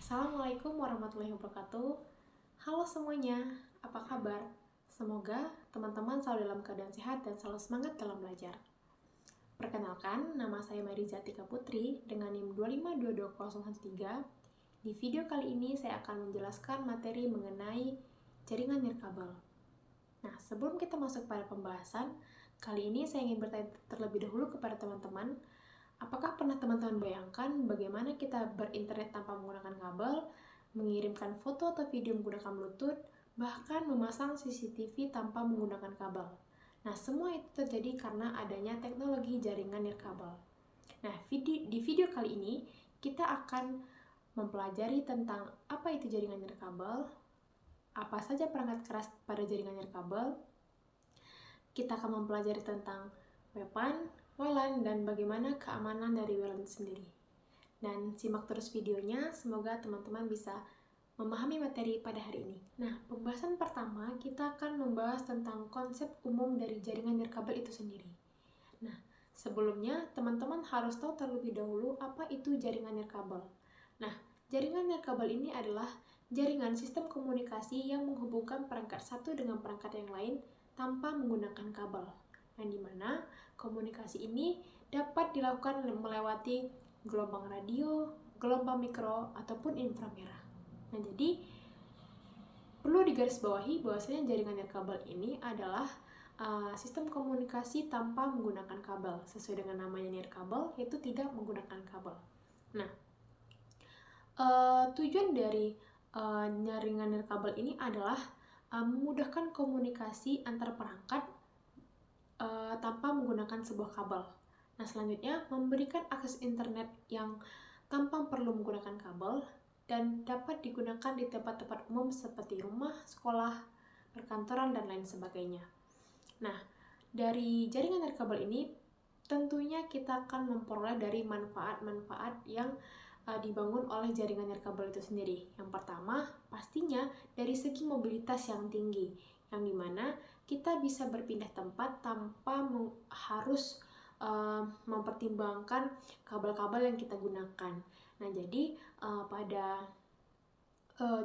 Assalamualaikum warahmatullahi wabarakatuh. Halo semuanya, apa kabar? Semoga teman-teman selalu dalam keadaan sehat dan selalu semangat dalam belajar. Perkenalkan, nama saya Mariza Tika Putri dengan NIM 2522013. Di video kali ini saya akan menjelaskan materi mengenai jaringan nirkabel. Nah, sebelum kita masuk pada pembahasan, kali ini saya ingin bertanya terlebih dahulu kepada teman-teman, apakah pernah teman-teman bayangkan bagaimana kita berinternet tanpa menggunakan kabel, mengirimkan foto atau video menggunakan Bluetooth, bahkan memasang CCTV tanpa menggunakan kabel? Nah, semua itu terjadi karena adanya teknologi jaringan nirkabel. Nah, di video kali ini kita akan mempelajari tentang apa itu jaringan nirkabel, apa saja perangkat keras pada jaringan nirkabel. Kita akan mempelajari tentang WLAN, WLAN, dan bagaimana keamanan dari WLAN sendiri. Dan simak terus videonya, semoga teman-teman bisa memahami materi pada hari ini. Nah, pembahasan pertama kita akan membahas tentang konsep umum dari jaringan nirkabel itu sendiri. Nah, sebelumnya teman-teman harus tahu terlebih dahulu apa itu jaringan nirkabel. Nah, jaringan nirkabel ini adalah jaringan sistem komunikasi yang menghubungkan perangkat satu dengan perangkat yang lain tanpa menggunakan kabel, yang dimana komunikasi ini dapat dilakukan melewati gelombang radio, gelombang mikro, ataupun inframerah. Nah, jadi perlu digarisbawahi bahwasanya jaringan nirkabel ini adalah sistem komunikasi tanpa menggunakan kabel. Sesuai dengan namanya nirkabel, yaitu tidak menggunakan kabel. Nah, tujuan dari jaringan nirkabel ini adalah memudahkan komunikasi antar perangkat tanpa menggunakan sebuah kabel. Nah, selanjutnya memberikan akses internet yang tanpa perlu menggunakan kabel dan dapat digunakan di tempat-tempat umum seperti rumah, sekolah, perkantoran, dan lain sebagainya. Nah, dari jaringan nirkabel ini tentunya kita akan memperoleh dari manfaat-manfaat yang dibangun oleh jaringan nirkabel itu sendiri. Yang pertama, pastinya dari segi mobilitas yang tinggi, yang dimana kita bisa berpindah tempat tanpa harus mempertimbangkan kabel-kabel yang kita gunakan. Nah, jadi pada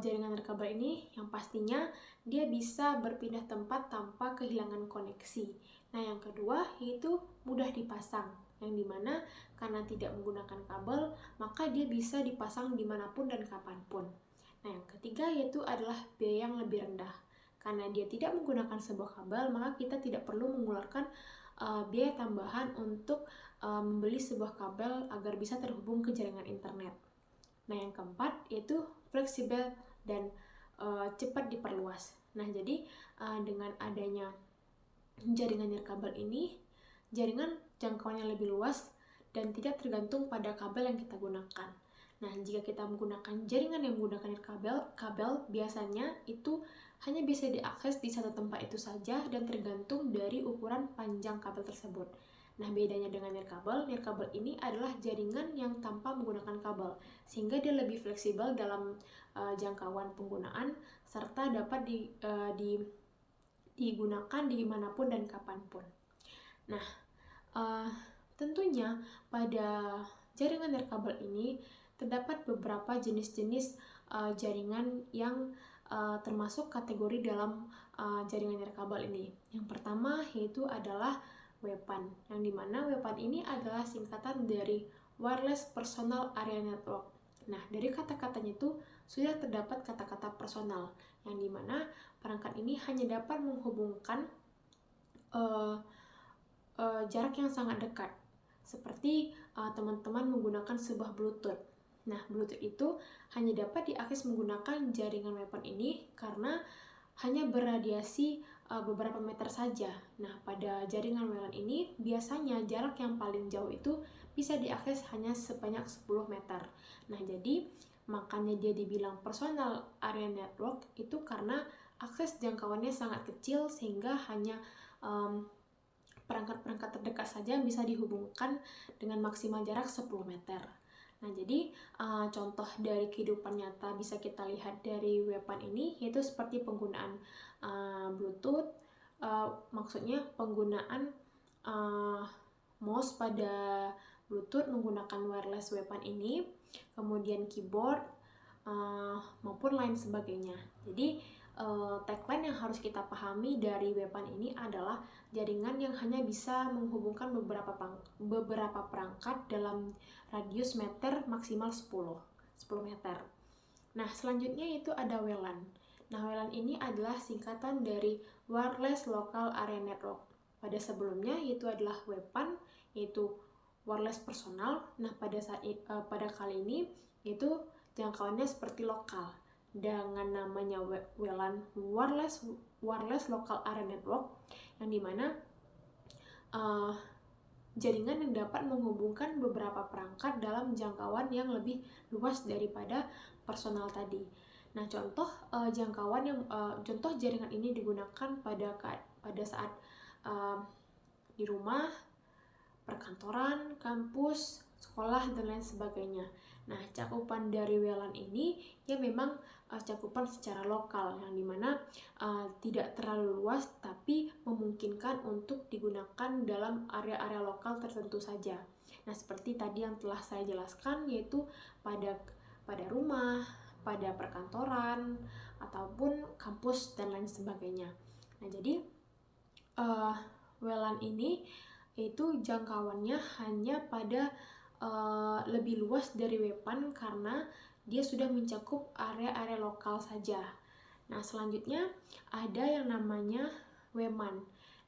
jaringan nirkabel ini yang pastinya dia bisa berpindah tempat tanpa kehilangan koneksi. Nah, yang kedua yaitu mudah dipasang, yang dimana karena tidak menggunakan kabel maka dia bisa dipasang dimanapun dan kapanpun. Nah, yang ketiga yaitu adalah biaya yang lebih rendah. Karena dia tidak menggunakan sebuah kabel, maka kita tidak perlu mengeluarkan biaya tambahan untuk membeli sebuah kabel agar bisa terhubung ke jaringan internet. Nah, yang keempat yaitu fleksibel dan cepat diperluas. Nah, jadi dengan adanya jaringan nirkabel ini, jaringan jangkauannya lebih luas dan tidak tergantung pada kabel yang kita gunakan. Nah, jika kita menggunakan jaringan yang menggunakan kabel biasanya itu hanya bisa diakses di satu tempat itu saja dan tergantung dari ukuran panjang kabel tersebut. Nah, bedanya dengan nirkabel ini adalah jaringan yang tanpa menggunakan kabel, sehingga dia lebih fleksibel dalam jangkauan penggunaan, serta dapat digunakan dimanapun dan kapanpun. Nah, tentunya pada jaringan nirkabel ini terdapat beberapa jenis-jenis jaringan yang termasuk kategori dalam jaringan nirkabel ini. Yang pertama yaitu adalah WPAN, yang dimana WPAN ini adalah singkatan dari Wireless Personal Area Network. Nah, dari kata-katanya itu sudah terdapat kata-kata personal, yang dimana perangkat ini hanya dapat menghubungkan jarak yang sangat dekat, seperti teman-teman menggunakan sebuah Bluetooth. Nah, Bluetooth itu hanya dapat diakses menggunakan jaringan WPAN ini karena hanya berradiasi beberapa meter saja. Nah, pada jaringan WLAN ini biasanya jarak yang paling jauh itu bisa diakses hanya sebanyak 10 meter. Nah, jadi makanya dia dibilang personal area network itu karena akses jangkauannya sangat kecil sehingga hanya perangkat-perangkat terdekat saja bisa dihubungkan dengan maksimal jarak 10 meter. Nah, jadi contoh dari kehidupan nyata bisa kita lihat dari WPAN ini yaitu seperti penggunaan Bluetooth, maksudnya penggunaan mouse pada Bluetooth menggunakan wireless WPAN ini, kemudian keyboard, maupun lain sebagainya. Jadi tagline yang harus kita pahami dari WPAN ini adalah jaringan yang hanya bisa menghubungkan beberapa perangkat dalam radius meter maksimal 10 meter. Nah, selanjutnya itu ada WLAN. Nah, WLAN ini adalah singkatan dari Wireless Local Area Network. Pada sebelumnya itu adalah WPAN, yaitu wireless personal. Nah, pada kali ini itu jangkauannya seperti lokal dengan namanya WLAN, Wireless Local Area Network, yang dimana jaringan yang dapat menghubungkan beberapa perangkat dalam jangkauan yang lebih luas daripada personal tadi. Nah, contoh jaringan ini digunakan pada saat di rumah, perkantoran, kampus, sekolah, dan lain sebagainya. Nah, cakupan dari WLAN ini ya memang cakupan secara lokal, yang dimana tidak terlalu luas tapi memungkinkan untuk digunakan dalam area-area lokal tertentu saja. Nah, seperti tadi yang telah saya jelaskan, yaitu pada rumah, pada perkantoran, ataupun kampus, dan lain sebagainya. Nah, jadi WLAN ini itu jangkauannya hanya pada lebih luas dari WPAN karena dia sudah mencakup area-area lokal saja. Nah, selanjutnya ada yang namanya WMAN.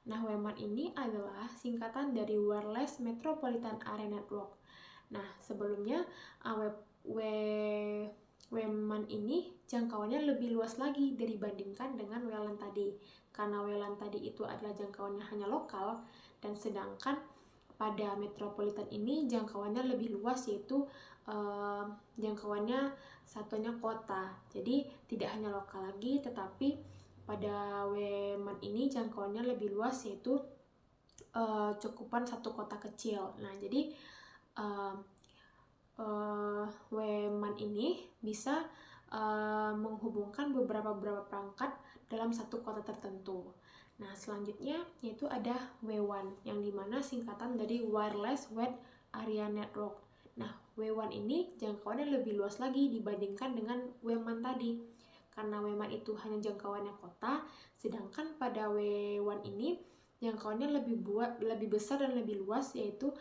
Nah, WMAN ini adalah singkatan dari Wireless Metropolitan Area Network. Nah, sebelumnya WMAN ini jangkauannya lebih luas lagi dibandingkan dengan WLAN tadi. Karena WLAN tadi itu adalah jangkauannya hanya lokal, dan sedangkan pada metropolitan ini jangkauannya lebih luas, yaitu jangkauannya satunya kota. Jadi tidak hanya lokal lagi, tetapi pada WMAN ini jangkauannya lebih luas, yaitu cakupan satu kota kecil. Nah, jadi WMAN ini bisa menghubungkan beberapa perangkat dalam satu kota tertentu. Nah, selanjutnya yaitu ada W1, yang dimana singkatan dari Wireless Wide Area Network. Nah, W1 ini jangkauannya lebih luas lagi dibandingkan dengan WMAN tadi. Karena WMAN itu hanya jangkauannya kota, sedangkan pada W1 ini jangkauannya lebih besar dan lebih luas, yaitu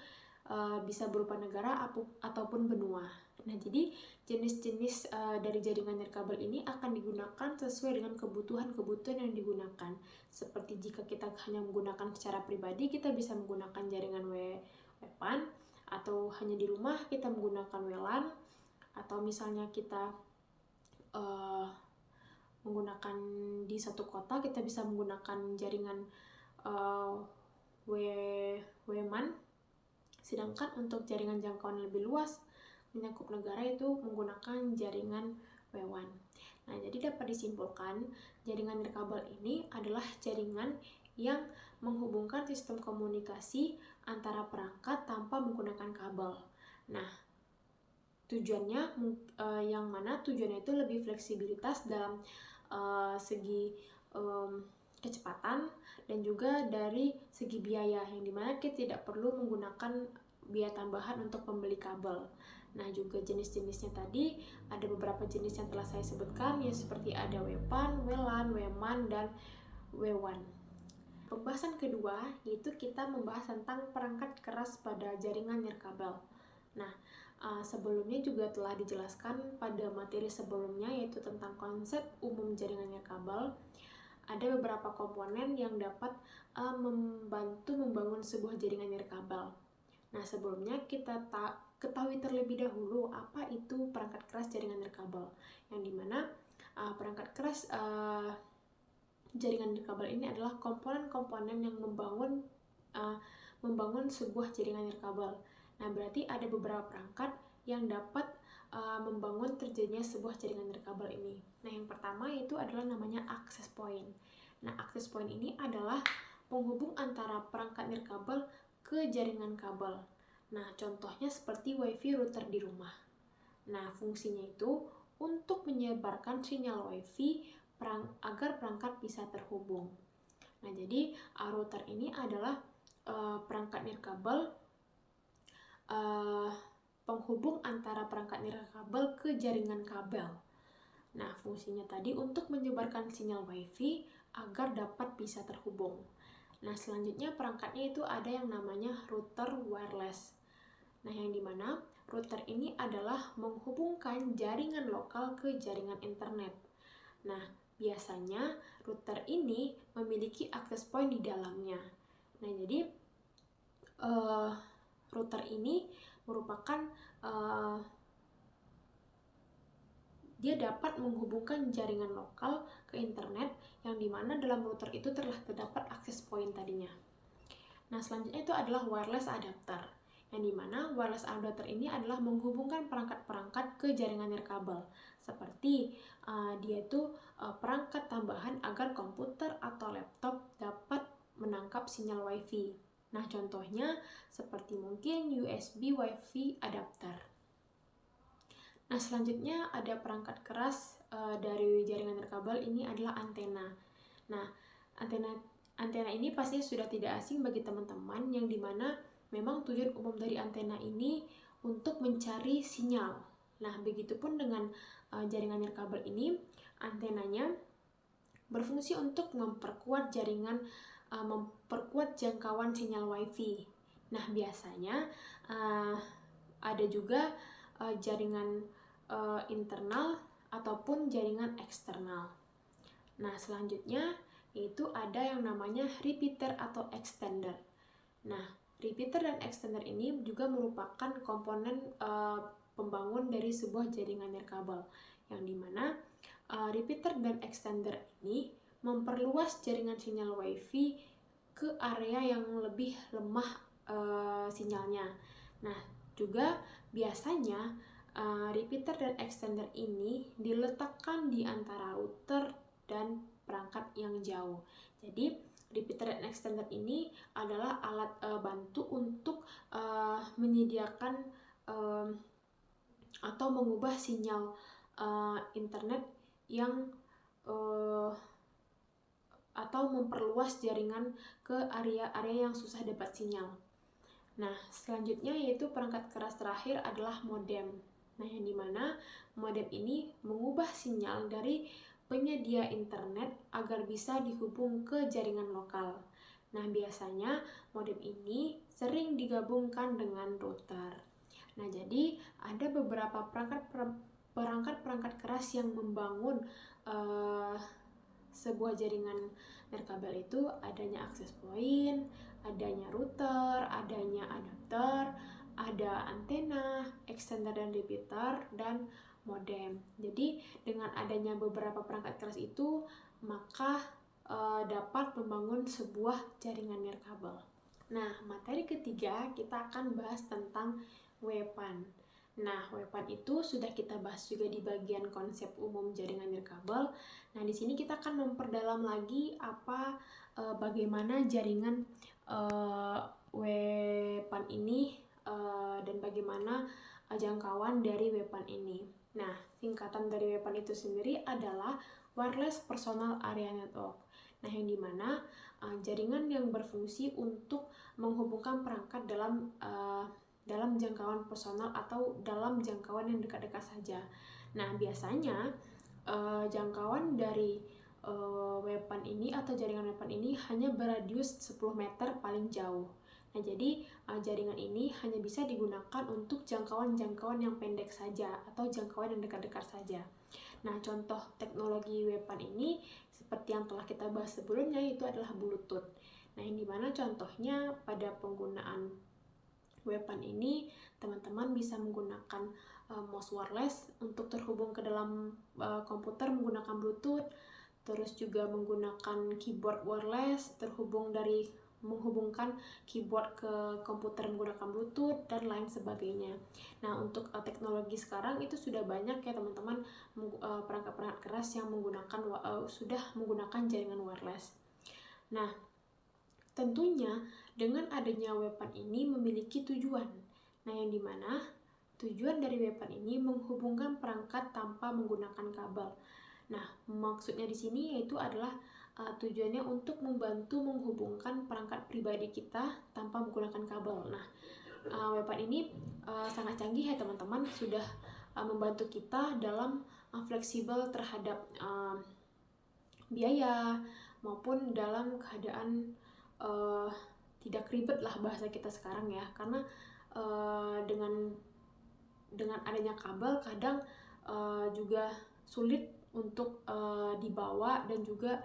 bisa berupa negara ataupun benua. Nah, jadi jenis-jenis dari jaringan nirkabel ini akan digunakan sesuai dengan kebutuhan yang digunakan. Seperti jika kita hanya menggunakan secara pribadi, kita bisa menggunakan jaringan WPAN, atau hanya di rumah kita menggunakan WLAN, atau misalnya kita menggunakan di satu kota, kita bisa menggunakan jaringan WMAN. Sedangkan untuk jaringan jangkauan lebih luas mencakup negara itu menggunakan jaringan W1. Nah, jadi dapat disimpulkan, jaringan nirkabel ini adalah jaringan yang menghubungkan sistem komunikasi antara perangkat tanpa menggunakan kabel. Nah, tujuannya itu lebih fleksibilitas dalam segi kecepatan dan juga dari segi biaya, yang dimana kita tidak perlu menggunakan biaya tambahan untuk membeli kabel. Nah, juga jenis-jenisnya tadi ada beberapa jenis yang telah saya sebutkan, ya seperti ada WPAN, WLAN, WMAN, dan W1. Pembahasan kedua yaitu kita membahas tentang perangkat keras pada jaringan nirkabel. Nah, sebelumnya juga telah dijelaskan pada materi sebelumnya, yaitu tentang konsep umum jaringan nirkabel. Ada beberapa komponen yang dapat membantu membangun sebuah jaringan nirkabel. Nah, sebelumnya kita ketahui terlebih dahulu apa itu perangkat keras jaringan nirkabel, yang dimana perangkat keras jaringan nirkabel ini adalah komponen-komponen yang membangun sebuah jaringan nirkabel. Nah, berarti ada beberapa perangkat yang dapat membangun terjadinya sebuah jaringan nirkabel ini. Nah, yang pertama itu adalah namanya access point. Nah, access point ini adalah penghubung antara perangkat nirkabel ke jaringan kabel. Nah, contohnya seperti WiFi router di rumah. Nah, fungsinya itu untuk menyebarkan sinyal WiFi agar perangkat bisa terhubung. Nah, jadi router ini adalah perangkat nirkabel penghubung antara perangkat nirkabel ke jaringan kabel. Nah, fungsinya tadi untuk menyebarkan sinyal WiFi agar dapat bisa terhubung. Nah, selanjutnya perangkatnya itu ada yang namanya router wireless. Nah, yang dimana router ini adalah menghubungkan jaringan lokal ke jaringan internet. Nah, biasanya router ini memiliki access point di dalamnya. Nah, jadi router ini merupakan dia dapat menghubungkan jaringan lokal ke internet yang dimana dalam router itu telah terdapat access point tadinya. Nah, selanjutnya itu adalah wireless adapter, yang dimana wireless adapter ini adalah menghubungkan perangkat-perangkat ke jaringan nirkabel. Seperti dia itu perangkat tambahan agar komputer atau laptop dapat menangkap sinyal WiFi. Nah, contohnya seperti mungkin USB WiFi adapter. Nah, selanjutnya ada perangkat keras dari jaringan nirkabel, ini adalah antena. Nah, antena ini pasti sudah tidak asing bagi teman-teman, yang dimana memang tujuan umum dari antena ini untuk mencari sinyal. Nah, begitupun dengan jaringan nirkabel ini, antenanya berfungsi untuk memperkuat jaringan, memperkuat jangkauan sinyal WiFi. Nah, biasanya ada juga jaringan internal ataupun jaringan eksternal. Nah, selanjutnya yaitu ada yang namanya repeater atau extender. Nah, repeater dan extender ini juga merupakan komponen pembangun dari sebuah jaringan nirkabel, yang dimana repeater dan extender ini memperluas jaringan sinyal WiFi ke area yang lebih lemah sinyalnya. Nah, juga biasanya repeater dan extender ini diletakkan di antara router dan perangkat yang jauh. Jadi, repeater dan extender ini adalah alat bantu untuk menyediakan atau mengubah sinyal internet yang atau memperluas jaringan ke area-area yang susah dapat sinyal. Nah, selanjutnya yaitu perangkat keras terakhir adalah modem. Nah, yang dimana modem ini mengubah sinyal dari penyedia internet agar bisa dihubung ke jaringan lokal. Nah, biasanya modem ini sering digabungkan dengan router. Nah, jadi ada beberapa perangkat keras yang membangun sebuah jaringan nirkabel itu adanya access point, adanya router, adanya adapter, ada antena, extender dan repeater, dan modem. Jadi dengan adanya beberapa perangkat keras itu, maka dapat membangun sebuah jaringan nirkabel. Nah, materi ketiga kita akan bahas tentang WPAN. Nah, WPAN itu sudah kita bahas juga di bagian konsep umum jaringan nirkabel. Nah, di sini kita akan memperdalam lagi bagaimana jaringan WPAN ini dan bagaimana jangkauan dari WPAN ini. Nah, singkatan dari WPAN itu sendiri adalah Wireless Personal Area Network. Nah, yang dimana jaringan yang berfungsi untuk menghubungkan perangkat dalam jangkauan personal atau dalam jangkauan yang dekat-dekat saja. Nah, biasanya jangkauan dari WPAN ini atau jaringan WPAN ini hanya beradius 10 meter paling jauh. Nah, jadi jaringan ini hanya bisa digunakan untuk jangkauan-jangkauan yang pendek saja atau jangkauan yang dekat-dekat saja. Nah, contoh teknologi WPAN ini seperti yang telah kita bahas sebelumnya, itu adalah Bluetooth. Nah, yang dimana contohnya pada penggunaan WPAN ini, teman-teman bisa menggunakan mouse wireless untuk terhubung ke dalam komputer menggunakan Bluetooth, terus juga menggunakan keyboard wireless menghubungkan keyboard ke komputer menggunakan Bluetooth dan lain sebagainya. Nah, untuk teknologi sekarang itu sudah banyak ya teman-teman, perangkat-perangkat keras yang sudah menggunakan jaringan wireless. Nah, tentunya dengan adanya WPAN ini memiliki tujuan. Nah, yang dimana tujuan dari WPAN ini menghubungkan perangkat tanpa menggunakan kabel. Nah, maksudnya di sini yaitu adalah tujuannya untuk membantu menghubungkan perangkat pribadi kita tanpa menggunakan kabel. Nah, weapon ini sangat canggih ya teman-teman, sudah membantu kita dalam fleksibel terhadap biaya maupun dalam keadaan tidak ribet lah bahasa kita sekarang ya, karena dengan adanya kabel kadang juga sulit untuk dibawa dan juga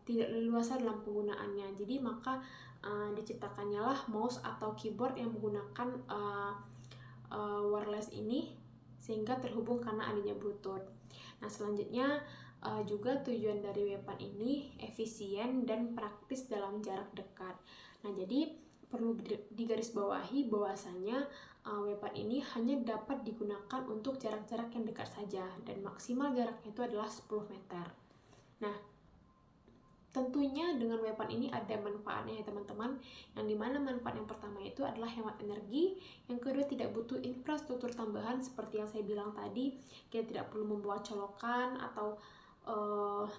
tidak leluasa dalam penggunaannya. Jadi maka diciptakannya lah mouse atau keyboard yang menggunakan wireless ini sehingga terhubung karena adanya Bluetooth. Nah selanjutnya juga tujuan dari weapon ini efisien dan praktis dalam jarak dekat. Nah jadi perlu digarisbawahi bahwasanya weapon ini hanya dapat digunakan untuk jarak-jarak yang dekat saja dan maksimal jaraknya itu adalah 10 meter. Nah tentunya dengan weapon ini ada manfaatnya ya teman-teman, yang dimana manfaat yang pertama itu adalah hemat energi, yang kedua tidak butuh infrastruktur tambahan seperti yang saya bilang tadi, kita tidak perlu membawa colokan atau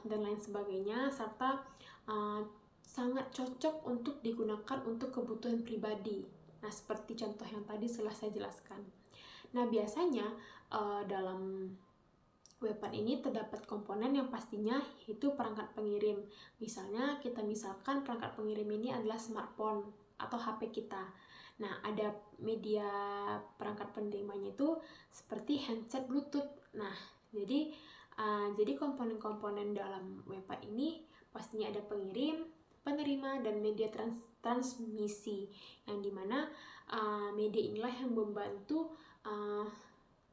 dan lain sebagainya, serta sangat cocok untuk digunakan untuk kebutuhan pribadi. Nah seperti contoh yang tadi telah saya jelaskan. Nah biasanya dalam weapon ini terdapat komponen yang pastinya itu perangkat pengirim. Misalnya misalkan perangkat pengirim ini adalah smartphone atau HP kita. Nah ada media perangkat penerimanya itu seperti handset Bluetooth. Nah jadi komponen-komponen dalam weapon ini pastinya ada pengirim, penerima, dan media transmisi, yang dimana media inilah yang membantu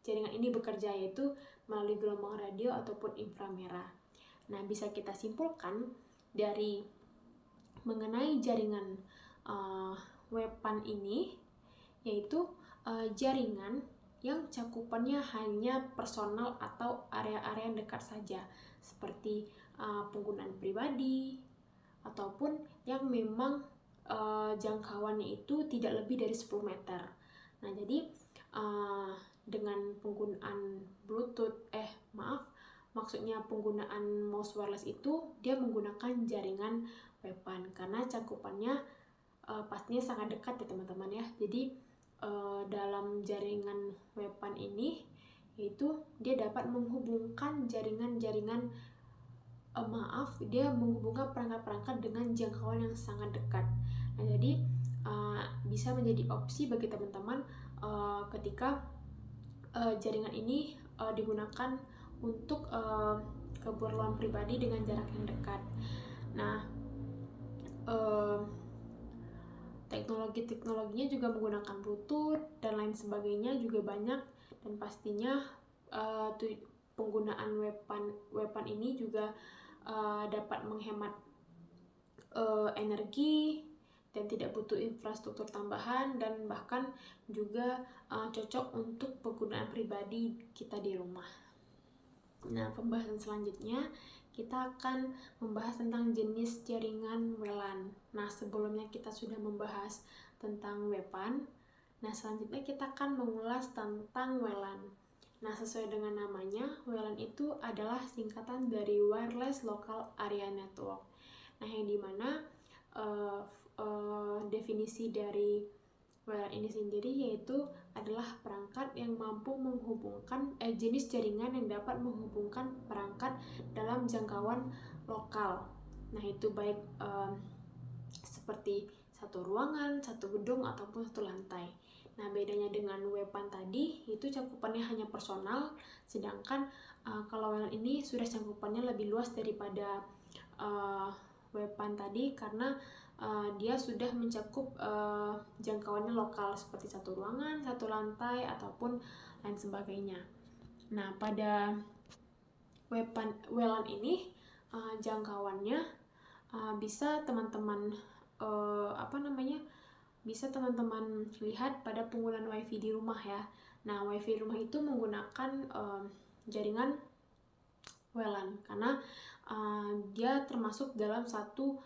jaringan ini bekerja, yaitu melalui gelombang radio ataupun inframerah. Nah bisa kita simpulkan dari mengenai jaringan weapon ini, yaitu jaringan yang cakupannya hanya personal atau area-area yang dekat saja, seperti penggunaan pribadi ataupun yang memang jangkauannya itu tidak lebih dari 10 meter. Nah jadi dengan penggunaan Bluetooth, maksudnya penggunaan mouse wireless itu dia menggunakan jaringan weapon karena cakupannya pastinya sangat dekat ya teman-teman ya. Jadi dalam jaringan weapon ini yaitu dia dapat menghubungkan dia menghubungkan perangkat-perangkat dengan jangkauan yang sangat dekat. Nah jadi bisa menjadi opsi bagi teman-teman ketika jaringan ini digunakan untuk keperluan pribadi dengan jarak yang dekat. Nah teknologinya juga menggunakan Bluetooth dan lain sebagainya juga banyak, dan pastinya penggunaan weapon ini juga dapat menghemat energi dan tidak butuh infrastruktur tambahan, dan bahkan juga cocok untuk penggunaan pribadi kita di rumah. Nah pembahasan selanjutnya kita akan membahas tentang jenis jaringan WLAN. Nah sebelumnya kita sudah membahas tentang weapon. Nah selanjutnya kita akan mengulas tentang WLAN. Nah sesuai dengan namanya, WLAN itu adalah singkatan dari Wireless Local Area Network. Nah yang dimana definisi dari WLAN ini sendiri yaitu adalah perangkat yang mampu menghubungkan jenis jaringan yang dapat menghubungkan perangkat dalam jangkauan lokal. Nah itu baik seperti satu ruangan, satu gedung, ataupun satu lantai. Nah bedanya dengan weapon tadi itu cakupannya hanya personal, sedangkan kalau WLAN ini sudah cakupannya lebih luas daripada weapon tadi karena dia sudah mencakup jangkauannya lokal seperti satu ruangan, satu lantai, ataupun lain sebagainya. Nah pada WLAN ini jangkauannya bisa teman-teman lihat pada penggunaan WiFi di rumah ya. Nah WiFi di rumah itu menggunakan jaringan WLAN karena dia termasuk dalam satu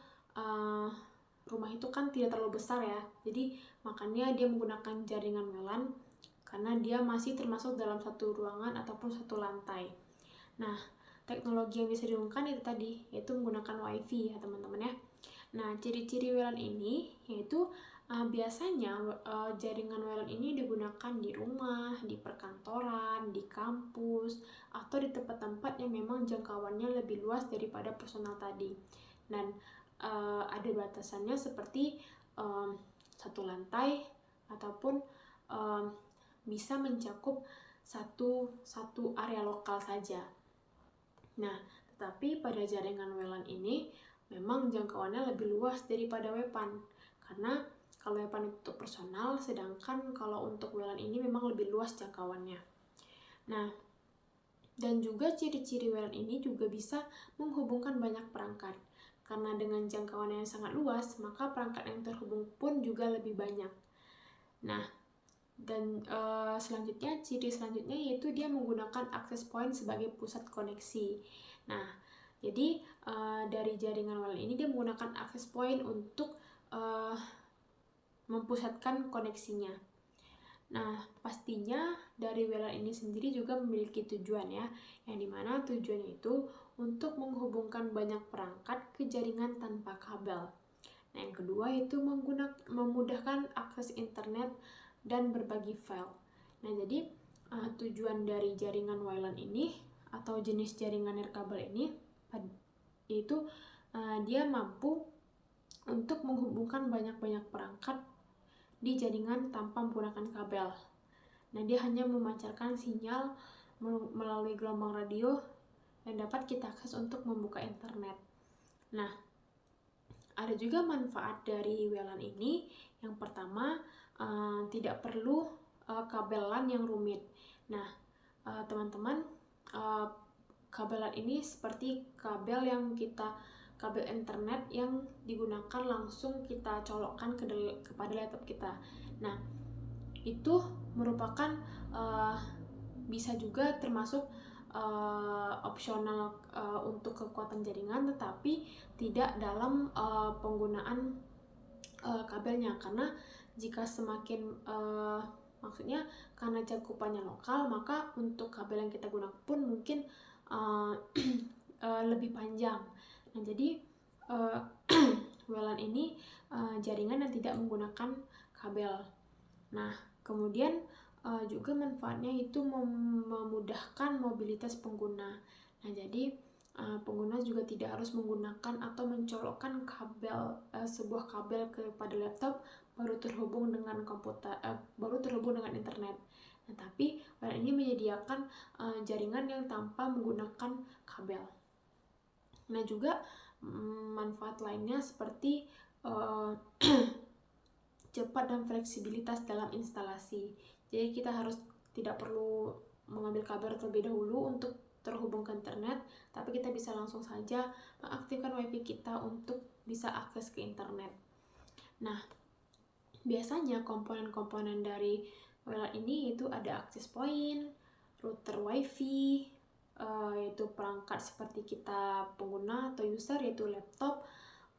rumah itu kan tidak terlalu besar ya, jadi makanya dia menggunakan jaringan WLAN karena dia masih termasuk dalam satu ruangan ataupun satu lantai. Nah teknologi yang bisa digunakan itu tadi yaitu menggunakan WiFi ya teman-teman ya. Nah ciri-ciri WLAN ini yaitu Biasanya jaringan WLAN ini digunakan di rumah, di perkantoran, di kampus, atau di tempat-tempat yang memang jangkauannya lebih luas daripada personal tadi. Dan ada batasannya seperti satu lantai ataupun bisa mencakup satu area lokal saja. Nah, tetapi pada jaringan WLAN ini memang jangkauannya lebih luas daripada WPAN, karena kalau WPAN itu personal, sedangkan kalau untuk WLAN ini memang lebih luas jangkauannya. Nah, dan juga ciri-ciri WLAN ini juga bisa menghubungkan banyak perangkat. Karena dengan jangkauan yang sangat luas, maka perangkat yang terhubung pun juga lebih banyak. Nah, dan selanjutnya, ciri selanjutnya yaitu dia menggunakan access point sebagai pusat koneksi. Nah, jadi dari jaringan WLAN ini dia menggunakan access point untuk mempusatkan koneksinya. Nah, pastinya dari WLAN ini sendiri juga memiliki tujuan ya, yang dimana tujuannya itu untuk menghubungkan banyak perangkat ke jaringan tanpa kabel. Nah, yang kedua itu memudahkan akses internet dan berbagi file. Nah, jadi tujuan dari jaringan WLAN ini atau jenis jaringan nirkabel ini yaitu dia mampu untuk menghubungkan banyak-banyak perangkat di jaringan tanpa menggunakan kabel. Nah, dia hanya memancarkan sinyal melalui gelombang radio yang dapat kita akses untuk membuka internet. Nah, ada juga manfaat dari WLAN ini. Yang pertama, tidak perlu kabel LAN yang rumit. Nah, teman-teman, kabel LAN ini seperti kabel internet yang digunakan langsung kita colokkan kepada laptop kita. Nah, itu merupakan bisa juga termasuk opsional untuk kekuatan jaringan, tetapi tidak dalam penggunaan kabelnya, karena jika semakin maksudnya karena cakupannya lokal, maka untuk kabel yang kita gunakan pun mungkin lebih panjang. Nah, jadi WLAN ini jaringan yang tidak menggunakan kabel. Nah, kemudian juga manfaatnya itu memudahkan mobilitas pengguna. Nah, jadi pengguna juga tidak harus menggunakan atau mencolokkan sebuah kabel kepada laptop baru terhubung dengan internet. Nah, tapi WLAN ini menyediakan jaringan yang tanpa menggunakan kabel. Nah, juga manfaat lainnya seperti cepat dan fleksibilitas dalam instalasi. Jadi kita tidak perlu mengambil kabel terlebih dahulu untuk terhubung ke internet, tapi kita bisa langsung saja mengaktifkan WiFi kita untuk bisa akses ke internet. Nah, biasanya komponen-komponen dari WLAN ini itu ada access point, router WiFi, yaitu perangkat seperti kita pengguna atau user, yaitu laptop,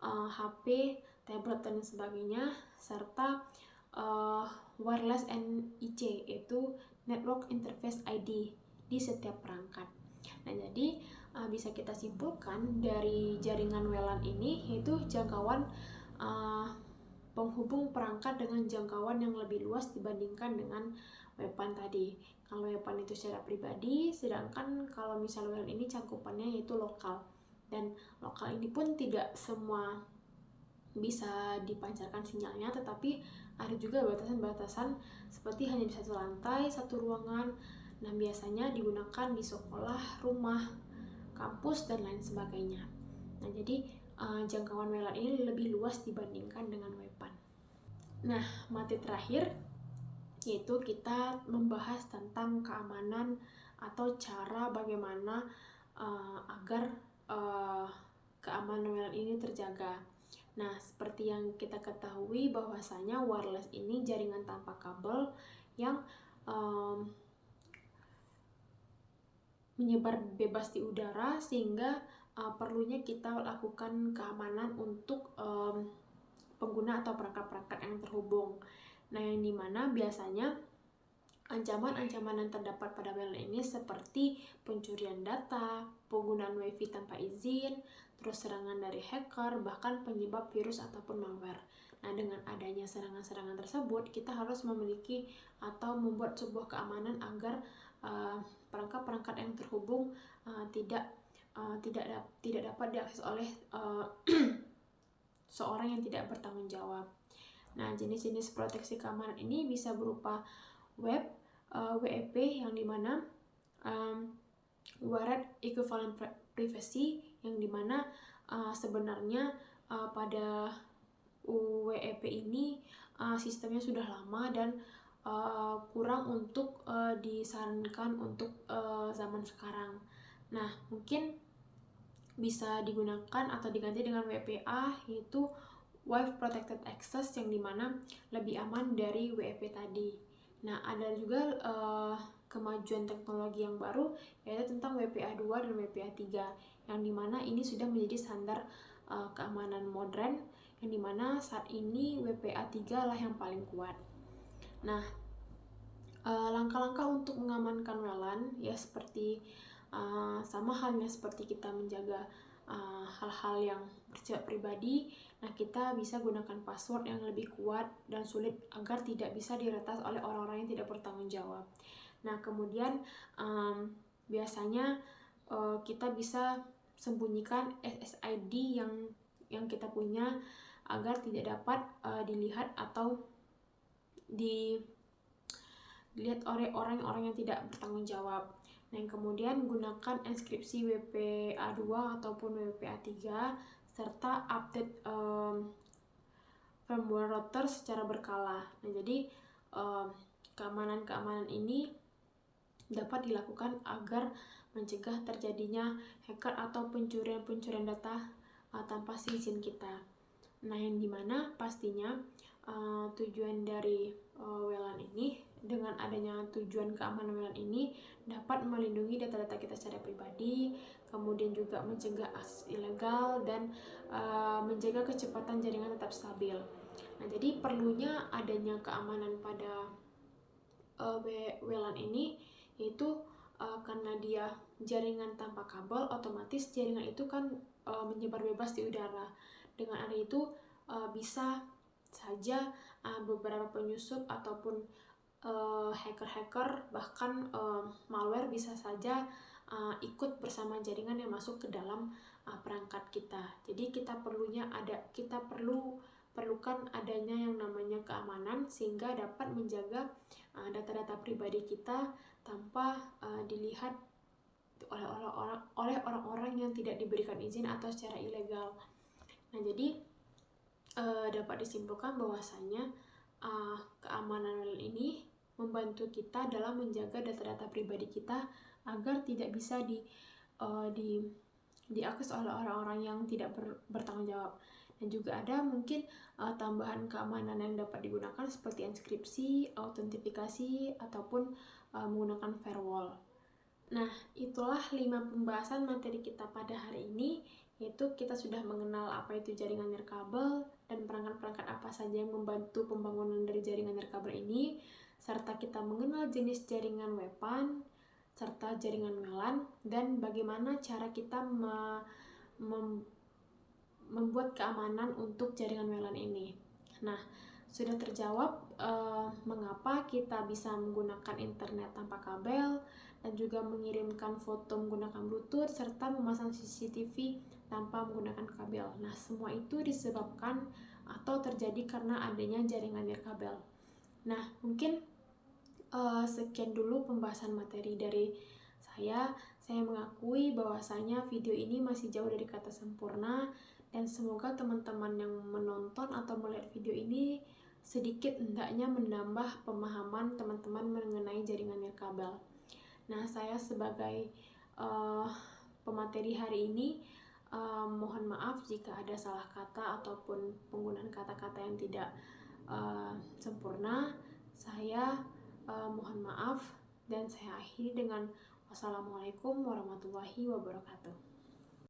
HP, tablet dan sebagainya, serta wireless NIC, yaitu Network Interface ID di setiap perangkat. Nah, jadi bisa kita simpulkan dari jaringan WLAN ini yaitu jangkauan penghubung perangkat dengan jangkauan yang lebih luas dibandingkan dengan WPAN tadi. Kalau WPAN itu secara pribadi, sedangkan kalau misalnya WLAN ini cakupannya yaitu lokal. Dan lokal ini pun tidak semua bisa dipancarkan sinyalnya, tetapi ada juga batasan-batasan seperti hanya di satu lantai, satu ruangan. Nah, biasanya digunakan di sekolah, rumah, kampus, dan lain sebagainya. Nah, jadi jangkauan WLAN ini lebih luas dibandingkan dengan WPAN. Nah, materi terakhir yaitu kita membahas tentang keamanan atau cara bagaimana agar keamanan WLAN ini terjaga. Nah, seperti yang kita ketahui bahwasanya wireless ini jaringan tanpa kabel yang menyebar bebas di udara, sehingga perlunya kita lakukan keamanan untuk pengguna atau perangkat-perangkat yang terhubung. Nah, yang dimana biasanya ancaman-ancaman yang terdapat pada WLAN ini seperti pencurian data, penggunaan WiFi tanpa izin, terus serangan dari hacker, bahkan penyebab virus ataupun malware. Nah, dengan adanya serangan-serangan tersebut, kita harus memiliki atau membuat sebuah keamanan agar perangkat-perangkat yang terhubung tidak dapat diakses oleh seorang yang tidak bertanggung jawab. Nah, jenis-jenis proteksi keamanan ini bisa berupa web, WEP, yang dimana Wired Equivalent Privacy, yang dimana sebenarnya pada WEP ini sistemnya sudah lama dan kurang untuk disarankan untuk zaman sekarang. Nah, mungkin bisa digunakan atau diganti dengan WPA, yaitu Wave Protected Access, yang dimana lebih aman dari WEP tadi. Nah, ada juga kemajuan teknologi yang baru, yaitu tentang WPA 2 dan WPA 3, yang dimana ini sudah menjadi standar keamanan modern, yang dimana saat ini WPA 3 lah yang paling kuat. Nah, langkah-langkah untuk mengamankan WLAN ya seperti sama halnya seperti kita menjaga hal-hal yang bersifat pribadi. Nah, kita bisa gunakan password yang lebih kuat dan sulit agar tidak bisa diretas oleh orang-orang yang tidak bertanggung jawab. Nah, kemudian biasanya kita bisa sembunyikan SSID yang kita punya agar tidak dapat dilihat atau dilihat oleh orang-orang yang tidak bertanggung jawab. Nah, yang kemudian gunakan enkripsi WPA 2 ataupun WPA 3 serta update firmware router secara berkala. Nah, jadi keamanan-keamanan ini dapat dilakukan agar mencegah terjadinya hacker atau pencurian data tanpa izin kita. Nah, yang dimana pastinya tujuan dari WLAN ini, dengan adanya tujuan keamanan WLAN ini dapat melindungi data-data kita secara pribadi, kemudian juga mencegah akses ilegal dan menjaga kecepatan jaringan tetap stabil. Nah, jadi perlunya adanya keamanan pada WLAN ini, yaitu karena dia jaringan tanpa kabel, otomatis jaringan itu kan menyebar bebas di udara. Dengan ada itu bisa saja beberapa penyusup ataupun hacker-hacker bahkan malware bisa saja ikut bersama jaringan yang masuk ke dalam perangkat kita. Jadi kita perlukan adanya yang namanya keamanan sehingga dapat menjaga data-data pribadi kita tanpa dilihat oleh orang-orang yang tidak diberikan izin atau secara ilegal. Nah, jadi dapat disimpulkan bahwasanya keamanan WLAN ini membantu kita dalam menjaga data-data pribadi kita agar tidak bisa diakses oleh orang-orang yang tidak bertanggung jawab. Dan juga ada mungkin tambahan keamanan yang dapat digunakan seperti enkripsi, autentifikasi, ataupun menggunakan firewall. Nah, itulah 5 pembahasan materi kita pada hari ini, yaitu kita sudah mengenal apa itu jaringan nirkabel dan perangkat-perangkat apa saja yang membantu pembangunan dari jaringan nirkabel ini, serta kita mengenal jenis jaringan WPAN, serta jaringan WLAN, dan bagaimana cara kita membuat keamanan untuk jaringan WLAN ini. Nah, sudah terjawab mengapa kita bisa menggunakan internet tanpa kabel dan juga mengirimkan foto menggunakan Bluetooth serta memasang CCTV tanpa menggunakan kabel. Nah, semua itu disebabkan atau terjadi karena adanya jaringan nirkabel. Nah, mungkin sekian dulu pembahasan materi dari saya. Saya mengakui bahwasanya video ini masih jauh dari kata sempurna, dan semoga teman-teman yang menonton atau melihat video ini sedikit hendaknya menambah pemahaman teman-teman mengenai jaringan nirkabel. Nah, saya sebagai pemateri hari ini mohon maaf jika ada salah kata ataupun penggunaan kata-kata yang tidak sempurna. Saya mohon maaf dan saya akhiri dengan wassalamualaikum warahmatullahi wabarakatuh.